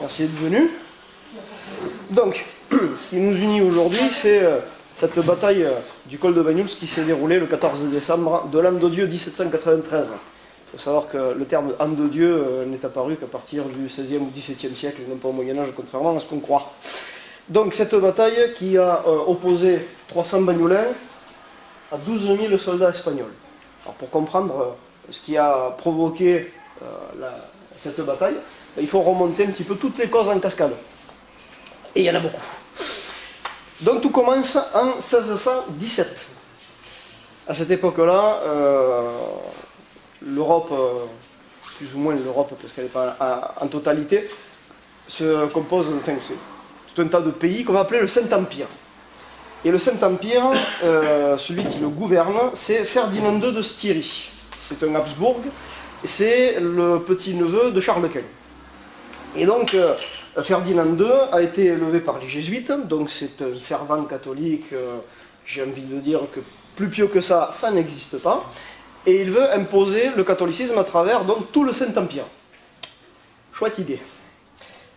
Merci d'être venu. Donc, ce qui nous unit aujourd'hui, c'est cette bataille du col de Banyuls qui s'est déroulée le 14 décembre de l'an de Dieu 1793. Il faut savoir que le terme an de Dieu n'est apparu qu'à partir du XVIe ou XVIIe siècle, et non pas au Moyen-Âge, contrairement à ce qu'on croit. Donc, cette bataille qui a opposé 300 Banyulins à 12 000 soldats espagnols. Alors, pour comprendre ce qui a provoqué cette bataille, il faut remonter un petit peu toutes les causes en cascade. Et il y en a beaucoup. Donc tout commence en 1617. À cette époque-là, l'Europe, plus ou moins l'Europe, parce qu'elle n'est pas en totalité, se compose, enfin, c'est tout un tas de pays qu'on va appeler le Saint-Empire. Et le Saint-Empire, celui qui le gouverne, c'est Ferdinand II de Styrie. C'est un Habsbourg, c'est le petit-neveu de Charles Quint. Et donc, Ferdinand II a été élevé par les jésuites, donc c'est un fervent catholique, j'ai envie de dire que plus pieux que ça n'existe pas, et il veut imposer le catholicisme à travers donc, tout le Saint-Empire. Chouette idée.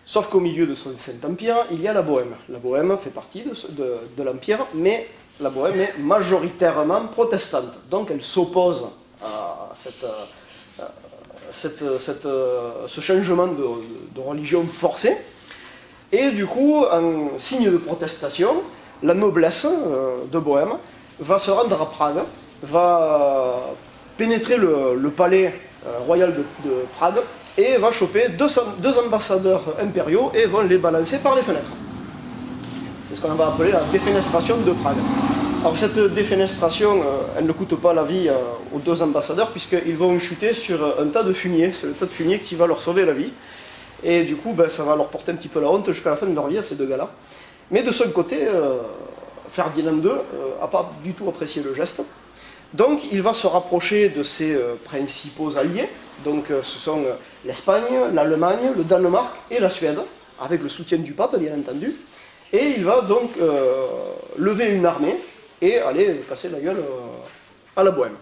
Sauf qu'au milieu de ce Saint-Empire, il y a la Bohême. La Bohême fait partie de l'Empire, mais la Bohême est majoritairement protestante, donc elle s'oppose à ce changement de religion forcé. Et du coup, en signe de protestation, la noblesse de Bohême va se rendre à Prague, va pénétrer le palais royal de Prague et va choper deux ambassadeurs impériaux et vont les balancer par les fenêtres. C'est ce qu'on va appeler la défenestration de Prague. Alors cette défenestration, elle ne coûte pas la vie aux deux ambassadeurs puisqu'ils vont chuter sur un tas de fumier. C'est le tas de fumier qui va leur sauver la vie. Et du coup, ça va leur porter un petit peu la honte jusqu'à la fin de leur vie à ces deux gars-là. Mais de son côté, Ferdinand II n'a pas du tout apprécié le geste. Donc il va se rapprocher de ses principaux alliés. Donc ce sont l'Espagne, l'Allemagne, le Danemark et la Suède, avec le soutien du pape bien entendu. Et il va donc lever une armée et aller casser la gueule à la Bohême.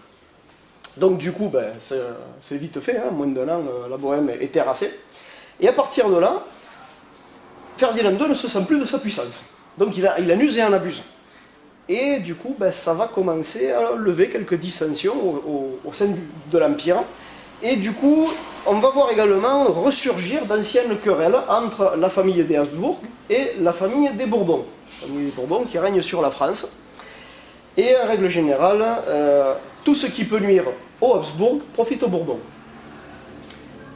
Donc du coup, c'est vite fait, hein, moins d'un an, la Bohême est terrassée. Et à partir de là, Ferdinand II ne se sent plus de sa puissance. Donc il en use et en abuse. Et du coup, ça va commencer à lever quelques dissensions au sein de l'Empire. Et du coup, on va voir également ressurgir d'anciennes querelles entre la famille des Habsbourg et la famille des Bourbons. La famille des Bourbons qui règne sur la France. Et en règle générale, tout ce qui peut nuire aux Habsbourg profite aux Bourbons.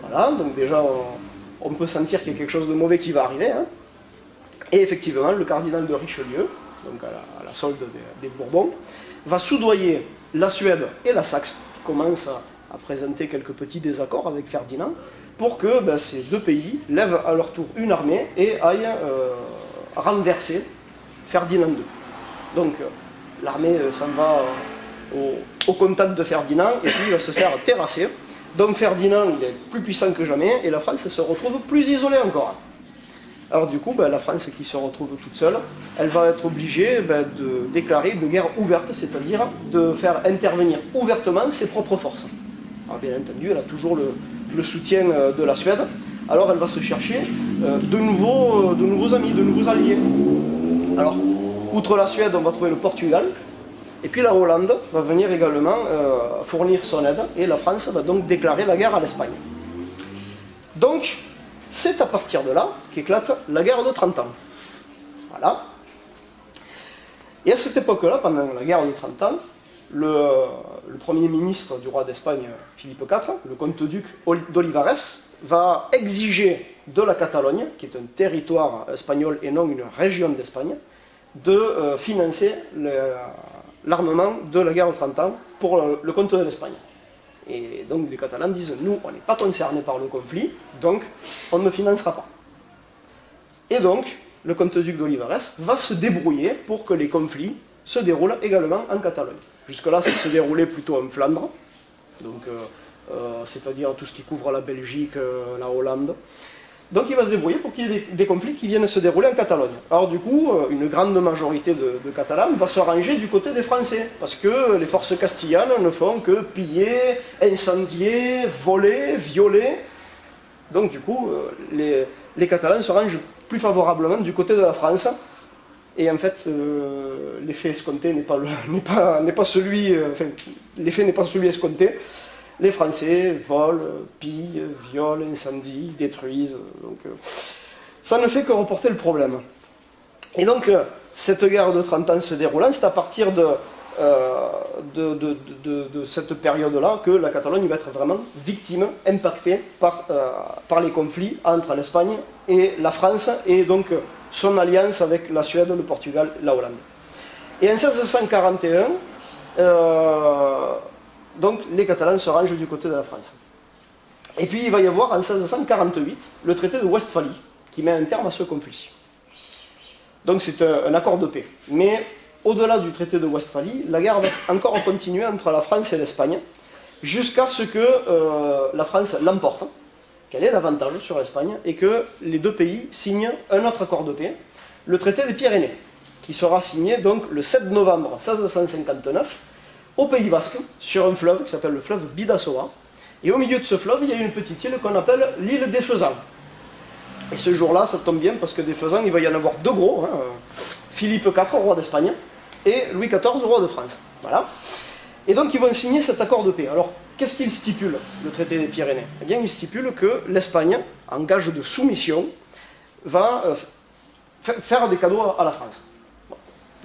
Voilà, donc déjà on peut sentir qu'il y a quelque chose de mauvais qui va arriver. Hein. Et effectivement, le cardinal de Richelieu, donc à la solde des Bourbons, va soudoyer la Suède et la Saxe, qui commencent à présenter quelques petits désaccords avec Ferdinand, pour que ces deux pays lèvent à leur tour une armée et aillent renverser Ferdinand II. Donc l'armée s'en va au contact de Ferdinand et puis il va se faire terrasser. Donc Ferdinand il est plus puissant que jamais et la France se retrouve plus isolée encore. Alors du coup, la France qui se retrouve toute seule, elle va être obligée de déclarer une guerre ouverte, c'est-à-dire de faire intervenir ouvertement ses propres forces. Alors bien entendu, elle a toujours le soutien de la Suède, alors elle va se chercher de nouveaux amis, de nouveaux alliés. Alors, outre la Suède, on va trouver le Portugal, et puis la Hollande va venir également fournir son aide, et la France va donc déclarer la guerre à l'Espagne. Donc, c'est à partir de là qu'éclate la guerre de 30 ans. Voilà. Et à cette époque-là, pendant la guerre de 30 ans, le premier ministre du roi d'Espagne, Philippe IV, le comte-duc d'Olivares, va exiger de la Catalogne, qui est un territoire espagnol et non une région d'Espagne, de financer l'armement de la guerre de 30 ans pour le compte de l'Espagne. Et donc les Catalans disent, nous, on n'est pas concernés par le conflit, donc on ne financera pas. Et donc, le comte-duc d'Olivares va se débrouiller pour que les conflits se déroulent également en Catalogne. Jusque-là, ça se déroulait plutôt en Flandre, donc c'est-à-dire tout ce qui couvre la Belgique, la Hollande. Donc il va se débrouiller pour qu'il y ait des conflits qui viennent se dérouler en Catalogne. Alors du coup, une grande majorité de Catalans va se ranger du côté des Français, parce que les forces castillanes ne font que piller, incendier, voler, violer Donc du coup, les Catalans se rangent plus favorablement du côté de la France. Et en fait, l'effet escompté n'est pas celui, l'effet n'est pas celui escompté. Les Français volent, pillent, violent, incendient, détruisent. Donc, ça ne fait que reporter le problème. Et donc, cette guerre de 30 ans se déroulant, c'est à partir de cette période-là que la Catalogne va être vraiment victime, impactée par les conflits entre l'Espagne et la France, et donc son alliance avec la Suède, le Portugal, la Hollande. Et en 1641, donc les Catalans se rangent du côté de la France. Et puis il va y avoir en 1648 le traité de Westphalie qui met un terme à ce conflit. Donc c'est un accord de paix. Mais au-delà du traité de Westphalie, la guerre va encore continuer entre la France et l'Espagne, jusqu'à ce que la France l'emporte, qu'elle ait l'avantage sur l'Espagne, et que les deux pays signent un autre accord de paix, le traité des Pyrénées, qui sera signé donc le 7 novembre 1659, au Pays Basque, sur un fleuve qui s'appelle le fleuve Bidassoa. Et au milieu de ce fleuve, il y a une petite île qu'on appelle l'île des Faisans. Et ce jour-là, ça tombe bien, parce que des Faisans, il va y en avoir deux gros, hein, Philippe IV, roi d'Espagne, et Louis XIV, roi de France. Voilà. Et donc ils vont signer cet accord de paix. Alors, qu'est-ce qu'il stipule, le traité des Pyrénées? Eh bien, il stipule que l'Espagne, en gage de soumission, va faire des cadeaux à la France. Bon.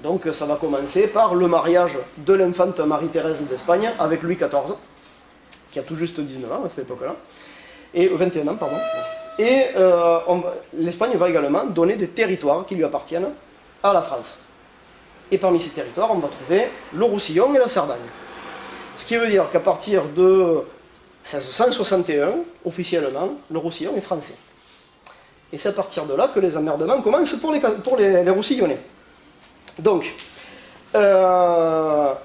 Donc ça va commencer par le mariage de l'infante Marie-Thérèse d'Espagne avec Louis XIV, qui a tout juste 19 ans à cette époque-là, et 21 ans, pardon. Et l'Espagne va également donner des territoires qui lui appartiennent à la France. Et parmi ces territoires, on va trouver le Roussillon et la Sardaigne. Ce qui veut dire qu'à partir de 1661, officiellement, le Roussillon est français. Et c'est à partir de là que les emmerdements commencent pour les Roussillonnais. Donc, à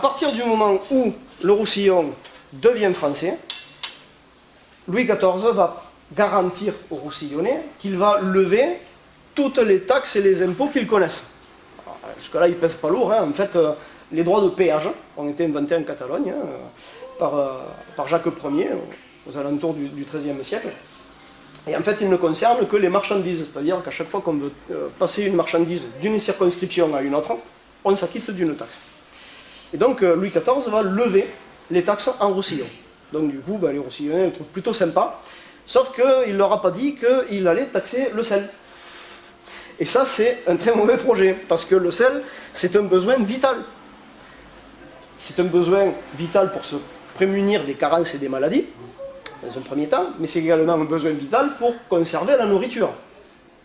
partir du moment où le Roussillon devient français, Louis XIV va garantir aux Roussillonnais qu'il va lever toutes les taxes et les impôts qu'ils connaissent. Jusque-là, ils ne pèsent pas lourd. Hein. En fait, les droits de péage ont été inventés en Catalogne par Jacques Ier, aux alentours du XIIIe siècle. Et en fait, ils ne concernent que les marchandises. C'est-à-dire qu'à chaque fois qu'on veut passer une marchandise d'une circonscription à une autre, on s'acquitte d'une taxe. Et donc, Louis XIV va lever les taxes en Roussillon. Donc du coup, les Roussillonnais le trouvent plutôt sympa, sauf qu'il ne leur a pas dit qu'il allait taxer le sel. Et ça, c'est un très mauvais projet, parce que le sel, c'est un besoin vital. C'est un besoin vital pour se prémunir des carences et des maladies, dans un premier temps, mais c'est également un besoin vital pour conserver la nourriture,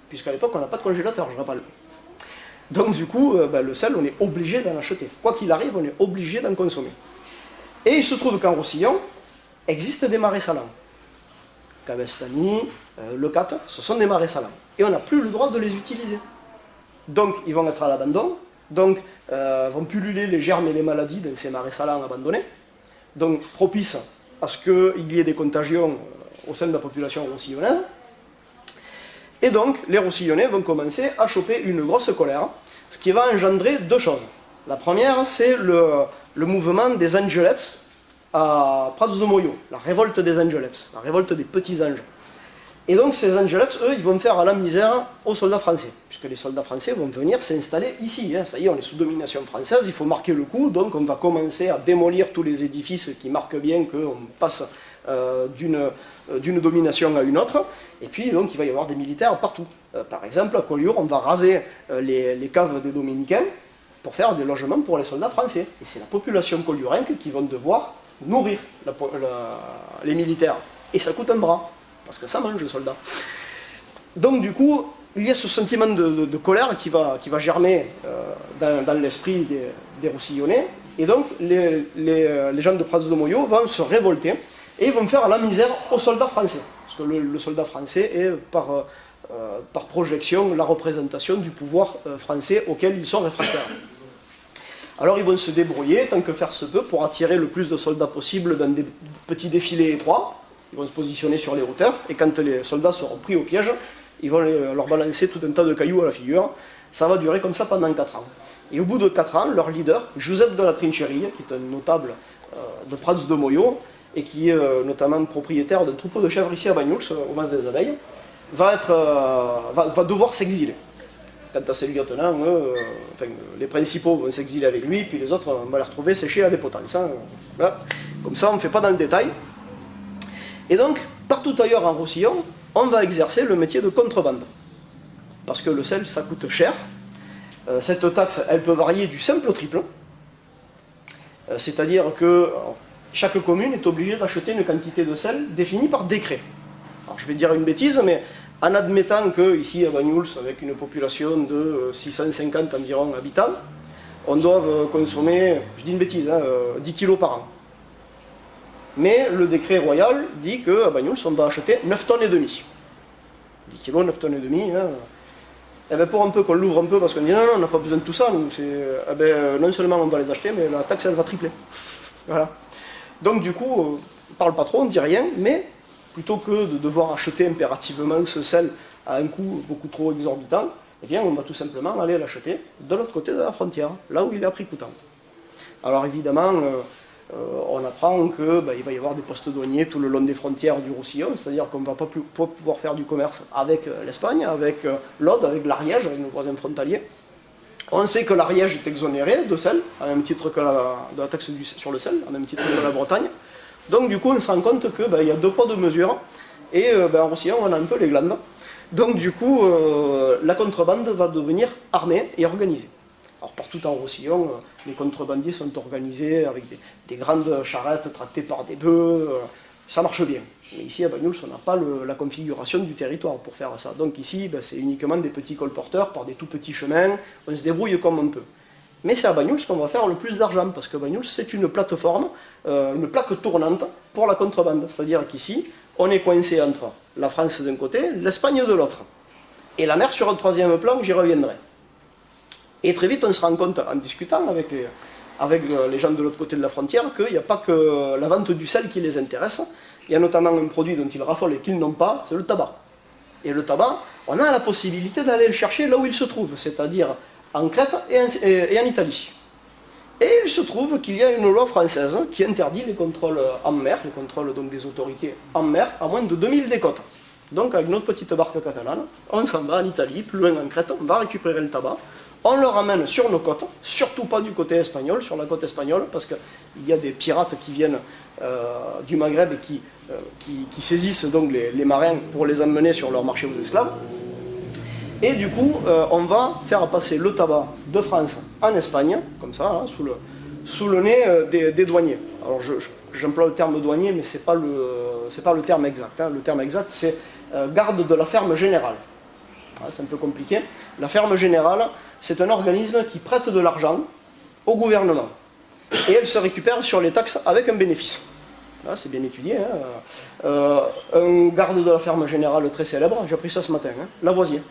puisqu'à l'époque, on n'a pas de congélateur, je rappelle. Donc du coup, le sel, on est obligé d'en acheter. Quoi qu'il arrive, on est obligé d'en consommer. Et il se trouve qu'en Roussillon, existent des marais salants. Cabestany, Le Cat, ce sont des marais salants. Et on n'a plus le droit de les utiliser. Donc, ils vont être à l'abandon. Donc, vont pulluler les germes et les maladies dans ces marais salants abandonnés. Donc, propice à ce qu'il y ait des contagions au sein de la population roussillonnaise. Et donc, les Roussillonnais vont commencer à choper une grosse colère, ce qui va engendrer deux choses. La première, c'est le mouvement des Angelettes à Prats de Moyo, la révolte des Angelettes, la révolte des petits anges. Et donc ces Angelettes, eux, ils vont faire à la misère aux soldats français, puisque les soldats français vont venir s'installer ici. Hein. Ça y est, on est sous domination française, il faut marquer le coup, donc on va commencer à démolir tous les édifices qui marquent bien qu'on passe d'une domination à une autre. Et puis donc il va y avoir des militaires partout. Par exemple, à Collioure, on va raser les caves des Dominicains pour faire des logements pour les soldats français. Et c'est la population colliorenque qui va devoir nourrir les militaires. Et ça coûte un bras, parce que ça mange le soldat. Donc du coup, il y a ce sentiment de colère qui va germer dans l'esprit des Roussillonnais. Et donc les gens de Prats de Moyo vont se révolter et ils vont faire la misère aux soldats français. Parce que le soldat français est par projection la représentation du pouvoir français auquel ils sont réfractaires. Alors ils vont se débrouiller, tant que faire se peut, pour attirer le plus de soldats possible dans des petits défilés étroits. Ils vont se positionner sur les hauteurs, et quand les soldats seront pris au piège, ils vont leur balancer tout un tas de cailloux à la figure. Ça va durer comme ça pendant 4 ans. Et au bout de 4 ans, leur leader, Joseph de la Trincherie, qui est un notable de Prats de Moyo, et qui est notamment propriétaire d'un troupeau de chèvres ici à Banyuls, au Mas des Abeilles, va devoir s'exiler. Quant à ses lieutenants, les principaux vont s'exiler avec lui, puis les autres, on va les retrouver séchés à des potences. Hein. Voilà. Comme ça, on ne fait pas dans le détail. Et donc, partout ailleurs en Roussillon, on va exercer le métier de contrebande. Parce que le sel, ça coûte cher. Cette taxe, elle peut varier du simple au triple. C'est-à-dire que chaque commune est obligée d'acheter une quantité de sel définie par décret. Alors, je vais dire une bêtise, mais en admettant qu'ici à Banyuls, avec une population de 650 environ habitants, on doit consommer, je dis une bêtise, 10 kilos par an. Mais le décret royal dit qu'à Banyuls, on va acheter 9 tonnes et demi. 10 kilos, 9 tonnes et demi. Hein. Et bien pour un peu qu'on l'ouvre un peu, parce qu'on dit non, on n'a pas besoin de tout ça, nous, non seulement on va les acheter, mais la taxe elle va tripler. Voilà. Donc du coup, on ne parle pas trop, on ne dit rien, mais plutôt que de devoir acheter impérativement ce sel à un coût beaucoup trop exorbitant, eh bien on va tout simplement aller l'acheter de l'autre côté de la frontière, là où il est à prix coûtant. Alors évidemment, on apprend qu'il va y avoir des postes douaniers tout le long des frontières du Roussillon, c'est-à-dire qu'on ne va pas pouvoir faire du commerce avec l'Espagne, avec l'Aude, avec l'Ariège, avec nos voisins frontaliers. On sait que l'Ariège est exonéré de sel, à même titre que de la taxe sur le sel, à même titre que la Bretagne. Donc du coup on se rend compte qu'il y a deux poids deux mesures, et en Roussillon on a un peu les glandes. Donc du coup la contrebande va devenir armée et organisée. Alors partout en Roussillon, les contrebandiers sont organisés avec des grandes charrettes tractées par des bœufs, ça marche bien. Mais ici à Banyuls, on n'a pas la configuration du territoire pour faire ça. Donc ici, c'est uniquement des petits colporteurs par des tout petits chemins, on se débrouille comme on peut. Mais c'est à Banyuls qu'on va faire le plus d'argent, parce que Banyuls, c'est une plateforme, une plaque tournante pour la contrebande. C'est-à-dire qu'ici, on est coincé entre la France d'un côté, l'Espagne de l'autre. Et la mer sur un troisième plan, j'y reviendrai. Et très vite, on se rend compte, en discutant avec les gens de l'autre côté de la frontière, qu'il n'y a pas que la vente du sel qui les intéresse. Il y a notamment un produit dont ils raffolent et qu'ils n'ont pas, c'est le tabac. Et le tabac, on a la possibilité d'aller le chercher là où il se trouve, c'est-à-dire en Crète et en Italie. Et il se trouve qu'il y a une loi française qui interdit les contrôles en mer, les contrôles donc des autorités en mer, à moins de 2000 des côtes. Donc avec notre petite barque catalane, on s'en va en Italie, plus loin en Crète, on va récupérer le tabac, on le ramène sur nos côtes, surtout pas du côté espagnol, sur la côte espagnole, parce qu'il y a des pirates qui viennent du Maghreb et qui saisissent donc les marins pour les emmener sur leur marché aux esclaves. Et du coup, on va faire passer le tabac de France en Espagne, comme ça, hein, sous le nez des douaniers. Alors j'emploie le terme douanier, mais c'est pas le terme exact. Hein. Le terme exact, c'est garde de la ferme générale. C'est un peu compliqué. La ferme générale, c'est un organisme qui prête de l'argent au gouvernement. Et elle se récupère sur les taxes avec un bénéfice. Là, c'est bien étudié. Hein. Un garde de la ferme générale très célèbre, j'ai appris ça ce matin, hein, Lavoisier.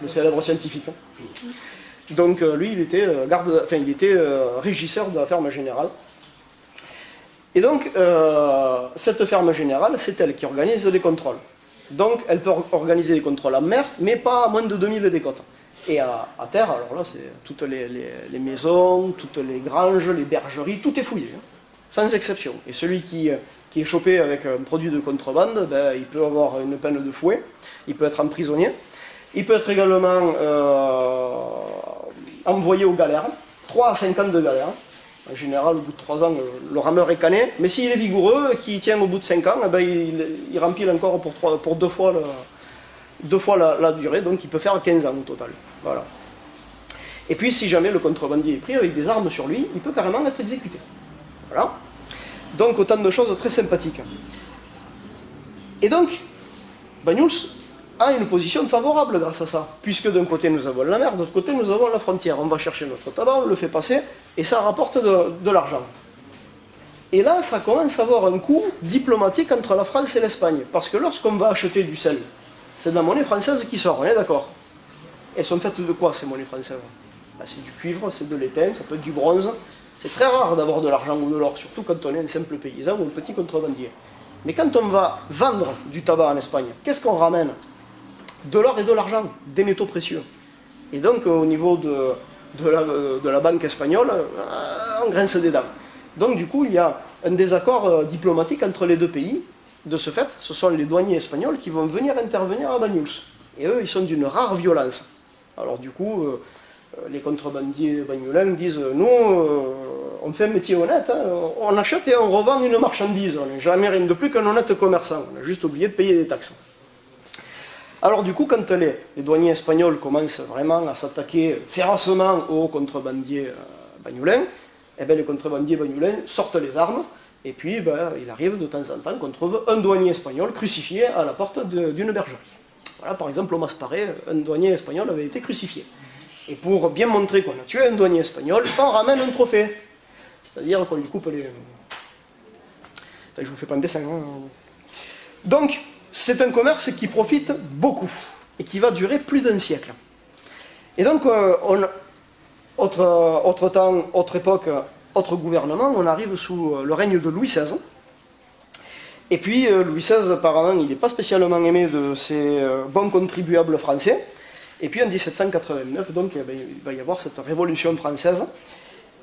Le célèbre scientifique. Donc lui, il était, régisseur de la ferme générale. Et donc, cette ferme générale, c'est elle qui organise les contrôles. Donc, elle peut organiser des contrôles en mer, mais pas à moins de 2000 des côtes. Et à terre, alors là, c'est toutes les maisons, toutes les granges, les bergeries, tout est fouillé, hein, sans exception. Et celui qui est chopé avec un produit de contrebande, il peut avoir une peine de fouet, il peut être emprisonné. Il peut être également envoyé aux galères, 3 à 5 ans de galère. En général, au bout de 3 ans, le rameur est cané. Mais s'il est vigoureux, qu'il tient au bout de 5 ans, il remplit encore pour 2 fois, la durée. Donc il peut faire 15 ans au total. Voilà. Et puis si jamais le contrebandier est pris avec des armes sur lui, il peut carrément être exécuté. Voilà. Donc autant de choses très sympathiques. Et donc, Banyuls a une position favorable grâce à ça, puisque d'un côté nous avons la mer, de l'autre côté nous avons la frontière. On va chercher notre tabac, on le fait passer, et ça rapporte de l'argent. Et là, ça commence à avoir un coût diplomatique entre la France et l'Espagne, parce que lorsqu'on va acheter du sel, c'est de la monnaie française qui sort, on est d'accord? Elles sont faites de quoi ces monnaies françaises? C'est du cuivre, c'est de l'étain, ça peut être du bronze. C'est très rare d'avoir de l'argent ou de l'or, surtout quand on est un simple paysan ou un petit contrebandier. Mais quand on va vendre du tabac en Espagne, qu'est-ce qu'on ramène? De l'or et de l'argent, des métaux précieux. Et donc au niveau de la banque espagnole, on grince des dents. Donc du coup il y a un désaccord diplomatique entre les deux pays. De ce fait, ce sont les douaniers espagnols qui vont venir intervenir à Banyuls. Et eux, ils sont d'une rare violence. Alors du coup, les contrebandiers bagnolins disent « Nous, on fait un métier honnête, hein, on achète et on revend une marchandise. On n'est jamais rien de plus qu'un honnête commerçant. On a juste oublié de payer des taxes. » Alors du coup, quand les douaniers espagnols commencent vraiment à s'attaquer férocement aux contrebandiers bagnolins, eh bien, les contrebandiers bagnolins sortent les armes, et puis il arrive de temps en temps qu'on trouve un douanier espagnol crucifié à la porte d'une bergerie. Voilà, par exemple, au Masparé, un douanier espagnol avait été crucifié. Et pour bien montrer qu'on a tué un douanier espagnol, on ramène un trophée. C'est-à-dire qu'on lui coupe les... Enfin, je vous fais pas un dessin. Hein. Donc, c'est un commerce qui profite beaucoup, et qui va durer plus d'1 siècle. Et donc, autre temps, autre époque, autre gouvernement, on arrive sous le règne de Louis XVI. Et puis, Louis XVI, apparemment, il n'est pas spécialement aimé de ses bons contribuables français. Et puis, en 1789, donc, il va y avoir cette révolution française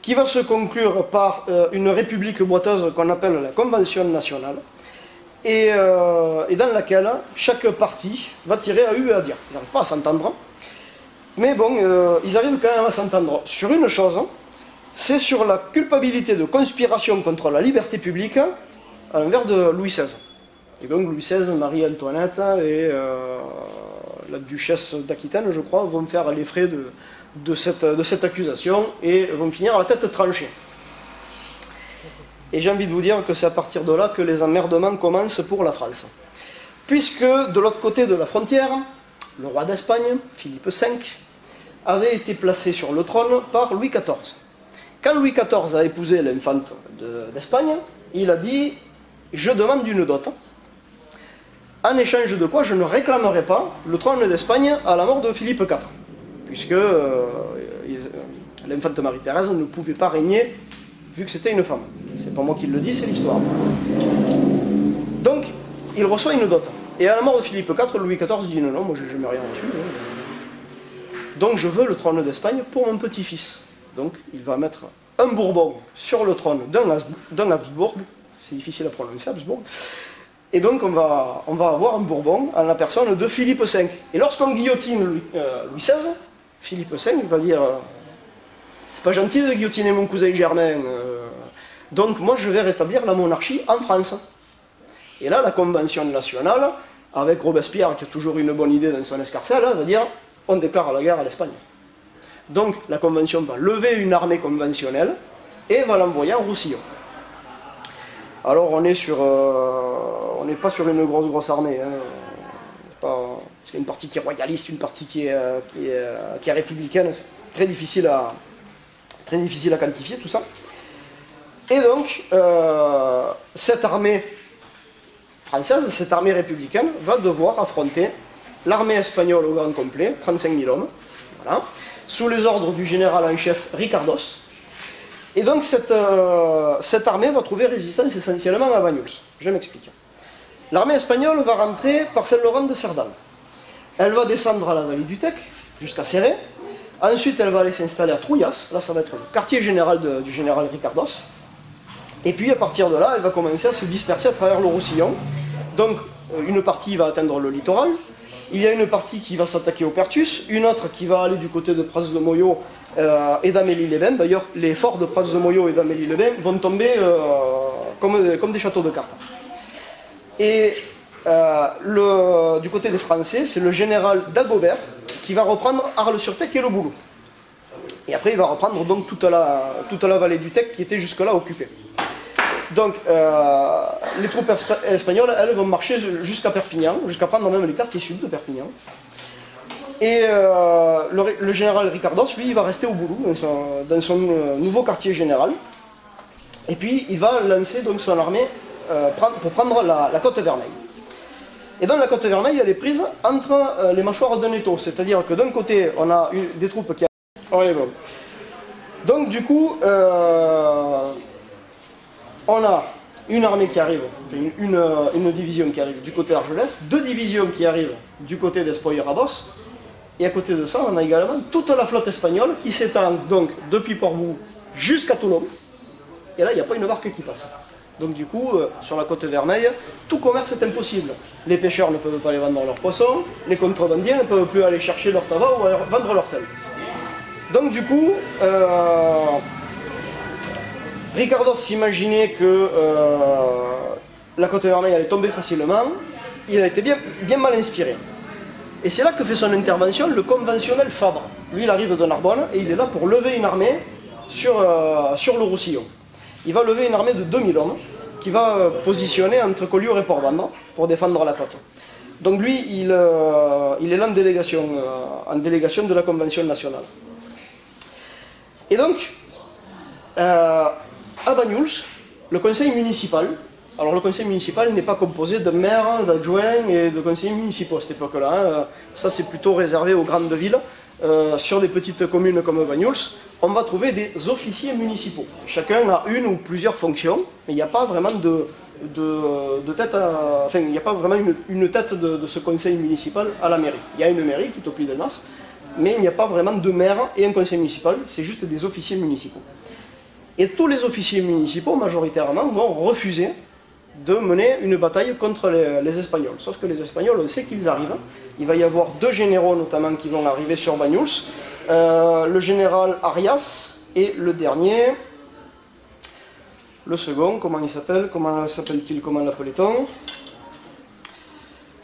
qui va se conclure par une république boiteuse qu'on appelle la Convention nationale, et dans laquelle chaque parti va tirer à U et à dire. Ils n'arrivent pas à s'entendre, mais bon, ils arrivent quand même à s'entendre sur une chose, c'est sur la culpabilité de conspiration contre la liberté publique à l'envers de Louis XVI. Et donc Louis XVI, Marie-Antoinette et la duchesse d'Aquitaine, je crois, vont faire les frais de cette accusation et vont finir à la tête tranchée. Et j'ai envie de vous dire que c'est à partir de là que les emmerdements commencent pour la France. Puisque de l'autre côté de la frontière, le roi d'Espagne, Philippe V, avait été placé sur le trône par Louis XIV. Quand Louis XIV a épousé l'infante d'Espagne, il a dit « Je demande une dot, en échange de quoi je ne réclamerai pas le trône d'Espagne à la mort de Philippe IV. » Puisque l'infante Marie-Thérèse ne pouvait pas régner vu que c'était une femme. C'est pas moi qui le dis, c'est l'histoire. Donc, il reçoit une dot. Et à la mort de Philippe IV, Louis XIV dit « Non, non, moi j'ai jamais rien reçu. Donc je veux le trône d'Espagne pour mon petit-fils. » Donc il va mettre un Bourbon sur le trône d'un Habsbourg. C'est difficile à prononcer, Habsbourg. Et donc on va avoir un Bourbon en la personne de Philippe V. Et lorsqu'on guillotine Louis XVI, Philippe V va dire « C'est pas gentil de guillotiner mon cousin Germain. Donc moi je vais rétablir la monarchie en France. » Et là la Convention nationale, avec Robespierre qui a toujours une bonne idée dans son escarcelle, va dire « On déclare la guerre à l'Espagne. » Donc la Convention va lever une armée conventionnelle et va l'envoyer en Roussillon. Alors on n'est pas sur une grosse armée. Hein. C'est une partie qui est royaliste, une partie qui est républicaine. Très difficile à quantifier tout ça. Et donc cette armée française, cette armée républicaine, va devoir affronter l'armée espagnole au grand complet, 35 000 hommes, voilà, sous les ordres du général en chef Ricardos. Et donc cette armée va trouver résistance essentiellement à Banyuls. Je m'explique. L'armée espagnole va rentrer par Saint-Laurent de Cerdal. Elle va descendre à la vallée du Tec, jusqu'à Céré. Ensuite, elle va aller s'installer à Trouillas. Là, ça va être le quartier général du général Ricardos. Et puis, à partir de là, elle va commencer à se disperser à travers le Roussillon. Donc, une partie va atteindre le littoral. Il y a une partie qui va s'attaquer au Pertus, une autre qui va aller du côté de Pras de Moyo et d'Amélie-les-Bains. D'ailleurs, les forts de Pras de Moyo et d'Amélie-les-Bains vont tomber comme des châteaux de cartes. Et du côté des Français, c'est le général Dagobert qui va reprendre Arles-sur-Tech et le Boulou. Et après, il va reprendre donc toute la vallée du Tech qui était jusque-là occupée. Donc, les troupes espagnoles, elles vont marcher jusqu'à Perpignan, jusqu'à prendre même les quartiers sud de Perpignan. Et le général Ricardos, lui, il va rester au Boulou, dans son nouveau quartier général. Et puis, il va lancer donc son armée pour prendre la côte Vermeille. Et dans la côte Vermeille, elle est prise entre les mâchoires d'un étau. C'est-à-dire que d'un côté, on a des troupes qui... bon. Donc, du coup... on a une armée qui arrive, une division qui arrive du côté d'Argelès, 2 divisions qui arrivent du côté d'Espoir-Rabos, et à côté de ça, on a également toute la flotte espagnole qui s'étend donc depuis Portbou jusqu'à Toulon, et là, il n'y a pas une barque qui passe. Donc du coup, sur la côte vermeille, tout commerce est impossible. Les pêcheurs ne peuvent pas aller vendre leurs poissons, les contrebandiers ne peuvent plus aller chercher leur tabac ou aller vendre leur sel. Donc du coup, Ricardos s'imaginait que la côte vermeille allait tomber facilement. Il a été bien mal inspiré. Et c'est là que fait son intervention le conventionnel Fabre. Lui, il arrive de Narbonne et il est là pour lever une armée sur le Roussillon. Il va lever une armée de 2000 hommes qui va positionner entre Collioure et Port-Vendres pour défendre la côte. Donc lui, il est là en délégation de la Convention nationale. Et donc, à Banyuls, le conseil municipal, alors le conseil municipal n'est pas composé de maires, d'adjoints et de conseillers municipaux à cette époque-là. Hein. Ça, c'est plutôt réservé aux grandes villes. Sur des petites communes comme Banyuls, on va trouver des officiers municipaux. Chacun a une ou plusieurs fonctions, mais il n'y a pas vraiment de tête, enfin, il n'y a pas vraiment une tête de ce conseil municipal à la mairie. Il y a une mairie qui est au Puy de Dôme, mais il n'y a pas vraiment de maire et un conseil municipal, c'est juste des officiers municipaux. Et tous les officiers municipaux, majoritairement, vont refuser de mener une bataille contre les Espagnols. Sauf que les Espagnols, on sait qu'ils arrivent. Il va y avoir 2 généraux notamment qui vont arriver sur Banyuls. Le général Arias et le dernier, le second, comment s'appelle-t-il, comment l'appelait-on?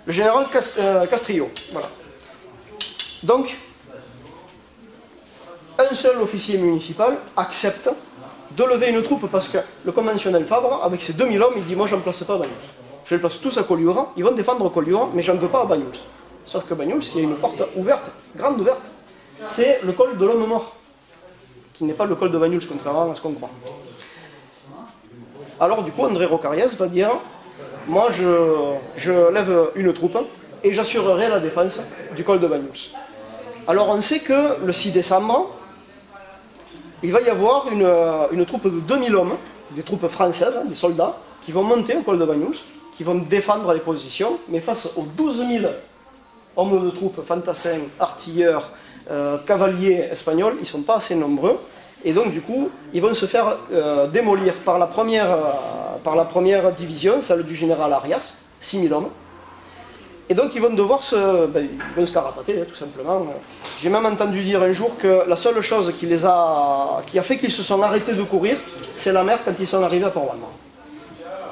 Le général Castrillo. Voilà. Donc, un seul officier municipal accepte de lever une troupe parce que le conventionnel Fabre, avec ses 2000 hommes, il dit « Moi, je ne place pas à Banyuls. Je les place tous à Collioure. Ils vont défendre Collioure, mais je ne veux pas à Banyuls. » Sauf que Banyuls, il y a une porte ouverte, grande ouverte. C'est le col de l'homme mort, qui n'est pas le col de Banyuls, contrairement à ce qu'on croit. Alors, du coup, André Rocariès va dire « Moi, je lève une troupe et j'assurerai la défense du col de Banyuls. » Alors, on sait que le 6 décembre, il va y avoir une troupe de 2000 hommes, des troupes françaises, hein, des soldats, qui vont monter au col de Banyuls, qui vont défendre les positions, mais face aux 12 000 hommes de troupes, fantassins, artilleurs, cavaliers espagnols, ils ne sont pas assez nombreux, et donc du coup, ils vont se faire démolir par la première division, celle du général Arias, 6000 hommes, et donc ils vont devoir se carapater, tout simplement. J'ai même entendu dire un jour que la seule chose qui a fait qu'ils se sont arrêtés de courir, c'est la mer quand ils sont arrivés à Port-Vendres.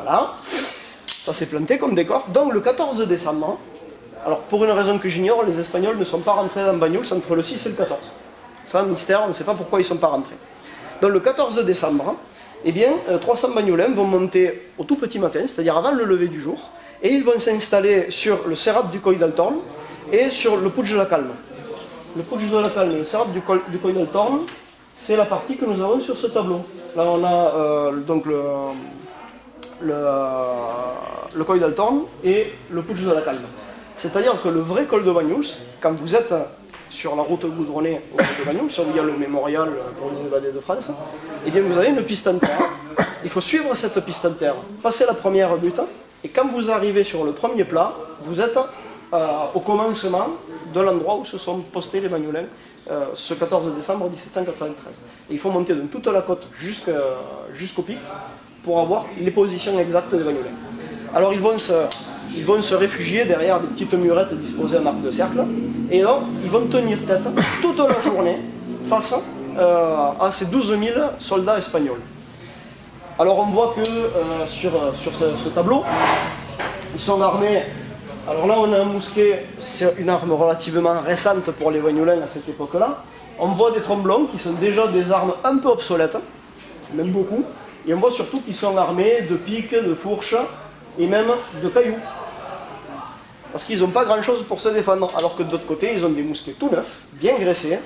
Voilà, ça s'est planté comme décor. Donc le 14 décembre, alors pour une raison que j'ignore, les Espagnols ne sont pas rentrés dans Banyuls entre le 6 et le 14. C'est un mystère, on ne sait pas pourquoi ils ne sont pas rentrés. Donc le 14 décembre, eh bien, 300 Banyulins vont monter au tout petit matin, c'est-à-dire avant le lever du jour, et ils vont s'installer sur le Serrat du Coll d'Altorn et sur le Puig de la Calme. Le Puig de la Calme et le Serrat du Coll d'Altorn, c'est la partie que nous avons sur ce tableau. Là, on a donc le Coll d'Altorn et le Puig de la Calme. C'est-à-dire que le vrai col de Banyuls, quand vous êtes sur la route goudronnée au col de Banyuls, où il y a le mémorial pour les évadés de France, eh bien vous avez une piste en terre. Il faut suivre cette piste en terre, passer la première butte, et quand vous arrivez sur le premier plat, vous êtes au commencement de l'endroit où se sont postés les Banyulins ce 14 décembre 1793. Et il faut monter de toute la côte jusqu'au pic pour avoir les positions exactes des Banyulins. Alors ils vont se réfugier derrière des petites murettes disposées en arc de cercle, et là, ils vont tenir tête toute la journée face à ces 12 000 soldats espagnols. Alors on voit que sur ce tableau, ils sont armés. Alors là on a un mousquet, c'est une arme relativement récente pour les Banyulins à cette époque-là. On voit des tromblons qui sont déjà des armes un peu obsolètes, même beaucoup, et on voit surtout qu'ils sont armés de piques, de fourches et même de cailloux. Parce qu'ils n'ont pas grand-chose pour se défendre, alors que de l'autre côté, ils ont des mousquets tout neufs, bien graissés.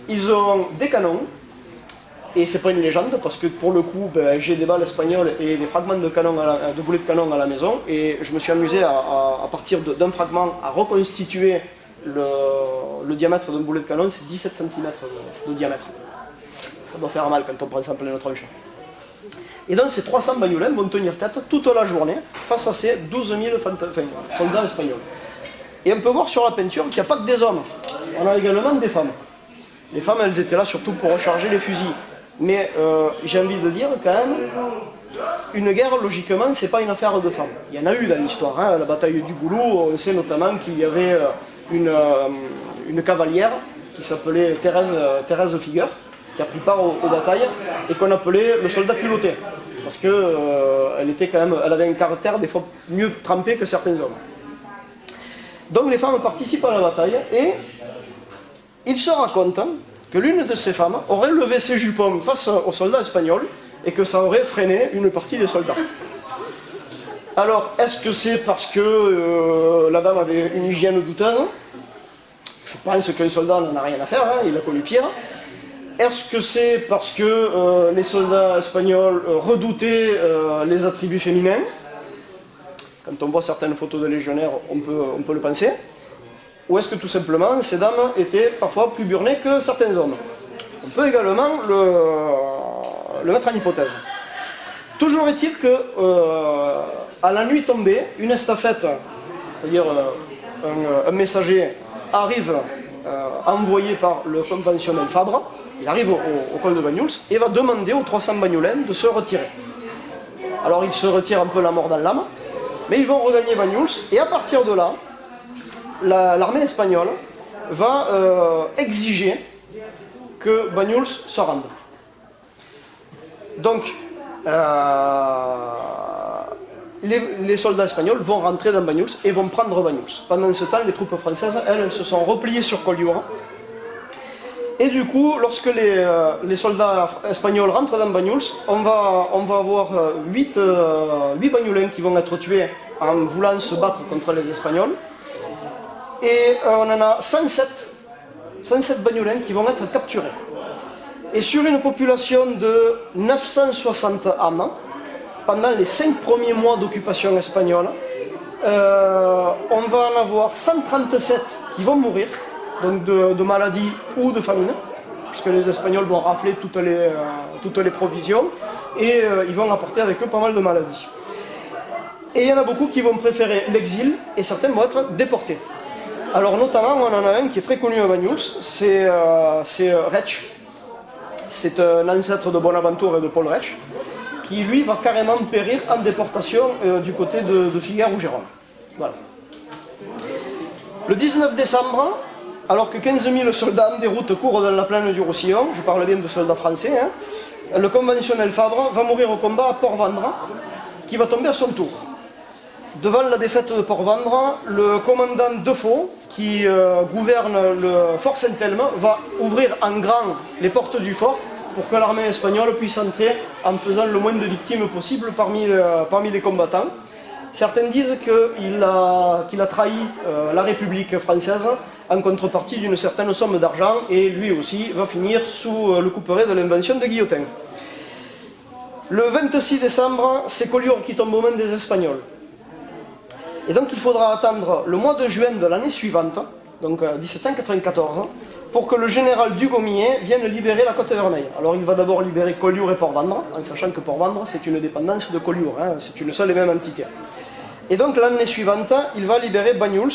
Ils ont des canons, et c'est pas une légende, parce que pour le coup, j'ai des balles espagnoles et des fragments de boulets de canon à la maison, et je me suis amusé à partir d'un fragment à reconstituer le diamètre d'un boulet de canon, c'est 17 cm de diamètre. Ça doit faire mal quand on prend ça en pleine tronche. Et donc ces 300 Banyulins vont tenir tête toute la journée face à ces 12 000 soldats espagnols. Et on peut voir sur la peinture qu'il n'y a pas que des hommes, on a également des femmes. Les femmes, elles étaient là surtout pour recharger les fusils. Mais j'ai envie de dire quand même une guerre, logiquement, c'est pas une affaire de femmes. Il y en a eu dans l'histoire, hein, la bataille du Goulou, on sait notamment qu'il y avait une cavalière qui s'appelait Thérèse Figuer, qui a pris part aux batailles, et qu'on appelait le soldat culotté, parce elle avait un caractère des fois mieux trempé que certains hommes. Donc les femmes participent à la bataille, et il se raconte que l'une de ces femmes aurait levé ses jupons face aux soldats espagnols, et que ça aurait freiné une partie des soldats. Alors, est-ce que c'est parce que la dame avait une hygiène douteuse? Je pense qu'un soldat n'en a rien à faire, hein, il a connu pire. Est-ce que c'est parce que les soldats espagnols redoutaient les attributs féminins? Quand on voit certaines photos de légionnaires, on peut le penser. Ou est-ce que tout simplement, ces dames étaient parfois plus burnées que certains hommes? On peut également le mettre en hypothèse. Toujours est-il que, à la nuit tombée, une estafette, c'est-à-dire un messager, arrive envoyé par le conventionnel Fabre, il arrive au col de Banyuls et va demander aux 300 bagnolins de se retirer. Alors ils se retirent un peu la mort dans l'âme, mais ils vont regagner Banyuls, et à partir de là, l'armée espagnole va exiger que Banyuls se rende. Donc, les soldats espagnols vont rentrer dans Banyuls et vont prendre Banyuls. Pendant ce temps, les troupes françaises, elles se sont repliées sur Collioure. Et du coup, lorsque les soldats espagnols rentrent dans Banyuls, on va avoir 8 bagnolins qui vont être tués en voulant se battre contre les Espagnols. Et on en a 107 bagnolins qui vont être capturés. Et sur une population de 960 âmes, pendant les 5 premiers mois d'occupation espagnole, on va en avoir 137 qui vont mourir, donc de maladie ou de famine, puisque les Espagnols vont rafler toutes les provisions, et ils vont apporter avec eux pas mal de maladies. Et il y en a beaucoup qui vont préférer l'exil, et certains vont être déportés. Alors notamment, on en a un qui est très connu à Banyuls, c'est Rech. C'est un ancêtre de Bonaventure et de Paul Rech, qui lui va carrément périr en déportation du côté de Figueres ou Gérone. Voilà. Le 19 décembre, alors que 15 000 soldats en déroute courent dans la plaine du Roussillon, je parle bien de soldats français, hein, le conventionnel Fabre va mourir au combat à Port-Vendre, qui va tomber à son tour. Devant la défaite de Port-Vendre, le commandant Defoe, qui gouverne le Fort Saint-Elme, va ouvrir en grand les portes du fort pour que l'armée espagnole puisse entrer en faisant le moins de victimes possible parmi les combattants. Certains disent qu'il a trahi la République française en contrepartie d'une certaine somme d'argent, et lui aussi va finir sous le couperet de l'invention de Guillotin. Le 26 décembre, c'est Collioure qui tombe aux mains des Espagnols. Et donc il faudra attendre le mois de juin de l'année suivante, donc 1794, pour que le général Dugommier vienne libérer la Côte-Vermeille. Alors il va d'abord libérer Collioure et Port-Vendre, en sachant que Port-Vendre c'est une dépendance de Collioure, hein, c'est une seule et même entité. Et donc l'année suivante, il va libérer Banyuls,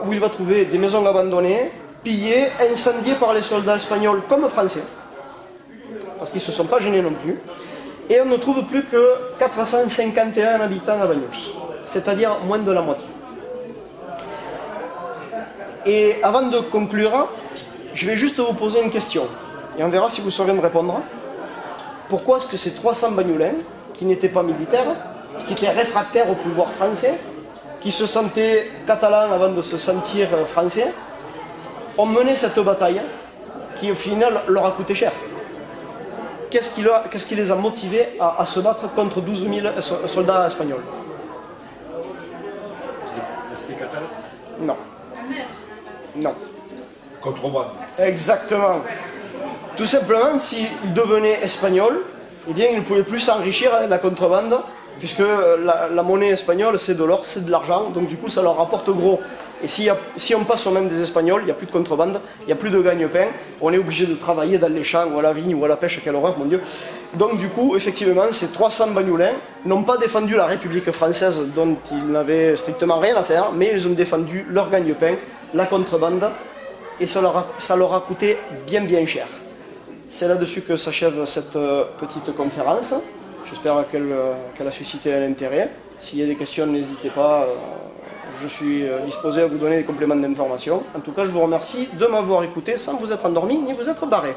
où il va trouver des maisons abandonnées, pillées, incendiées par les soldats espagnols comme français, parce qu'ils ne se sont pas gênés non plus. Et on ne trouve plus que 451 habitants à Banyuls, c'est-à-dire moins de la moitié. Et avant de conclure, je vais juste vous poser une question, et on verra si vous saurez me répondre. Pourquoi est-ce que ces 300 bagnolins, qui n'étaient pas militaires, qui étaient réfractaires au pouvoir français, qui se sentaient catalans avant de se sentir français, ont mené cette bataille qui au final leur a coûté cher? Qu'est-ce qui les a motivés à se battre contre 12 000 soldats espagnols? C'était catalan? Non. Non. Contrebande. Exactement. Tout simplement, s'ils devenaient espagnols, eh bien, ils ne pouvaient plus s'enrichir avec la contrebande, puisque la monnaie espagnole, c'est de l'or, c'est de l'argent, donc du coup, ça leur rapporte gros. Et si on passe aux mains des Espagnols, il n'y a plus de contrebande, il n'y a plus de gagne-pain, on est obligé de travailler dans les champs, ou à la vigne, ou à la pêche, quelle horreur, mon Dieu. Donc du coup, effectivement, ces 300 bagnolins n'ont pas défendu la République française, dont ils n'avaient strictement rien à faire, mais ils ont défendu leur gagne-pain, la contrebande, et ça leur a coûté bien cher. C'est là-dessus que s'achève cette petite conférence. J'espère qu'elle a suscité un intérêt. S'il y a des questions, n'hésitez pas. Je suis disposé à vous donner des compléments d'information. En tout cas, je vous remercie de m'avoir écouté sans vous être endormi ni vous être barré.